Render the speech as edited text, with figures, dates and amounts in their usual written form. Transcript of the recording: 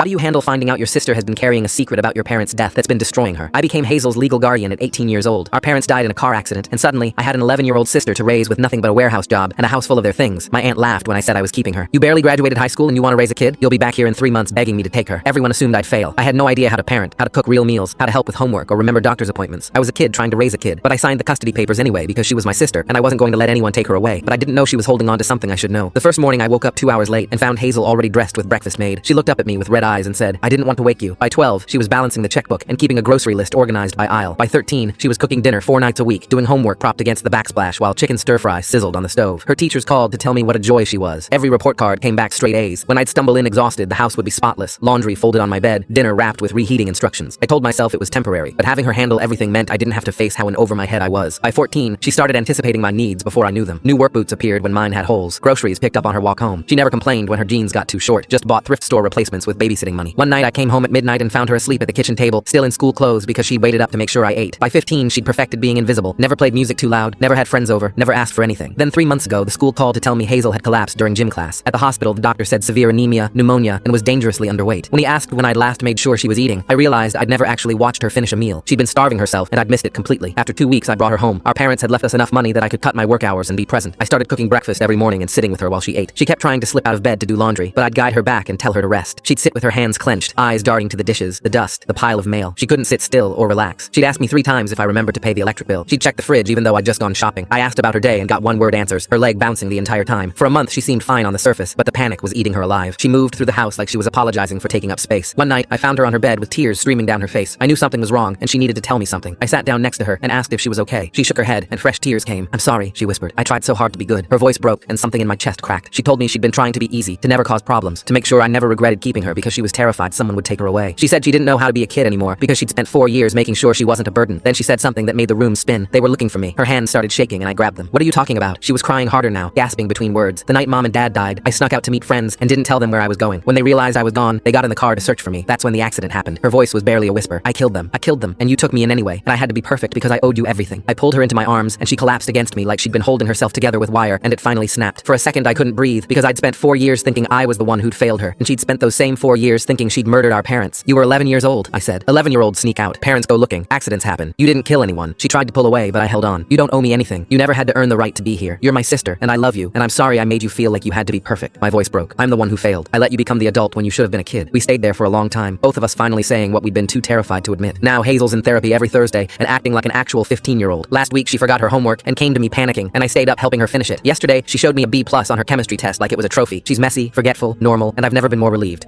How do you handle finding out your sister has been carrying a secret about your parents' death that's been destroying her? I became Hazel's legal guardian at 18 years old. Our parents died in a car accident, and suddenly, I had an 11-year-old sister to raise with nothing but a warehouse job and a house full of their things. My aunt laughed when I said I was keeping her. You barely graduated high school and you want to raise a kid? You'll be back here in 3 months begging me to take her. Everyone assumed I'd fail. I had no idea how to parent, how to cook real meals, how to help with homework or remember doctor's appointments. I was a kid trying to raise a kid, but I signed the custody papers anyway because she was my sister, and I wasn't going to let anyone take her away. But I didn't know she was holding on to something I should know. The first morning I woke up 2 hours late and found Hazel already dressed with breakfast made. She looked up at me with red eyes and said, "I didn't want to wake you." By 12, she was balancing the checkbook and keeping a grocery list organized by aisle. By 13, she was cooking dinner 4 nights a week, doing homework propped against the backsplash while chicken stir-fry sizzled on the stove. Her teachers called to tell me what a joy she was. Every report card came back straight A's. When I'd stumble in exhausted, the house would be spotless, laundry folded on my bed, dinner wrapped with reheating instructions. I told myself it was temporary, but having her handle everything meant I didn't have to face how in over my head I was. By 14, she started anticipating my needs before I knew them. New work boots appeared when mine had holes. Groceries picked up on her walk home. She never complained when her jeans got too short, just bought thrift store replacements with babysitting money. One night I came home at midnight and found her asleep at the kitchen table, still in school clothes because she waited up to make sure I ate. By 15, she'd perfected being invisible, never played music too loud, never had friends over, never asked for anything. Then 3 months ago, the school called to tell me Hazel had collapsed during gym class. At the hospital, the doctor said severe anemia, pneumonia, and was dangerously underweight. When he asked when I'd last made sure she was eating, I realized I'd never actually watched her finish a meal. She'd been starving herself, and I'd missed it completely. After 2 weeks, I brought her home. Our parents had left us enough money that I could cut my work hours and be present. I started cooking breakfast every morning and sitting with her while she ate. She kept trying to slip out of bed to do laundry, but I'd guide her back and tell her to rest. She'd sit with her hands clenched, eyes darting to the dishes, the dust, the pile of mail. She couldn't sit still or relax. She'd ask me 3 times if I remembered to pay the electric bill. She'd check the fridge even though I'd just gone shopping. I asked about her day and got one-word answers, her leg bouncing the entire time. For a month, she seemed fine on the surface, but the panic was eating her alive. She moved through the house like she was apologizing for taking up space. One night, I found her on her bed with tears streaming down her face. I knew something was wrong, and she needed to tell me something. I sat down next to her and asked if she was okay. She shook her head, and fresh tears came. "I'm sorry," she whispered. "I tried so hard to be good." Her voice broke, and something in my chest cracked. She told me she'd been trying to be easy, to never cause problems, to make sure I never regretted keeping her because she was terrified someone would take her away. She said she didn't know how to be a kid anymore because she'd spent 4 years making sure she wasn't a burden. Then she said something that made the room spin. They were looking for me. Her hands started shaking, and I grabbed them. "What are you talking about?" She was crying harder now, gasping between words. "The night Mom and Dad died, I snuck out to meet friends and didn't tell them where I was going. When they realized I was gone, they got in the car to search for me. That's when the accident happened." Her voice was barely a whisper. "I killed them, and you took me in anyway, and I had to be perfect because I owed you everything." I pulled her into my arms, and she collapsed against me like she'd been holding herself together with wire, and it finally snapped. For a second, I couldn't breathe because I'd spent 4 years thinking I was the one who'd failed her, and she'd spent those same 4 years thinking she'd murdered our parents. "You were 11 years old," I said. 11-year-olds sneak out. Parents go looking. Accidents happen. You didn't kill anyone. She tried to pull away, but I held on. "You don't owe me anything. You never had to earn the right to be here. You're my sister, and I love you, and I'm sorry I made you feel like you had to be perfect." My voice broke. "I'm the one who failed. I let you become the adult when you should have been a kid." We stayed there for a long time, both of us finally saying what we'd been too terrified to admit. Now Hazel's in therapy every Thursday and acting like an actual 15-year-old. Last week she forgot her homework and came to me panicking, and I stayed up helping her finish it. Yesterday she showed me a B+ on her chemistry test like it was a trophy. She's messy, forgetful, normal, and I've never been more relieved.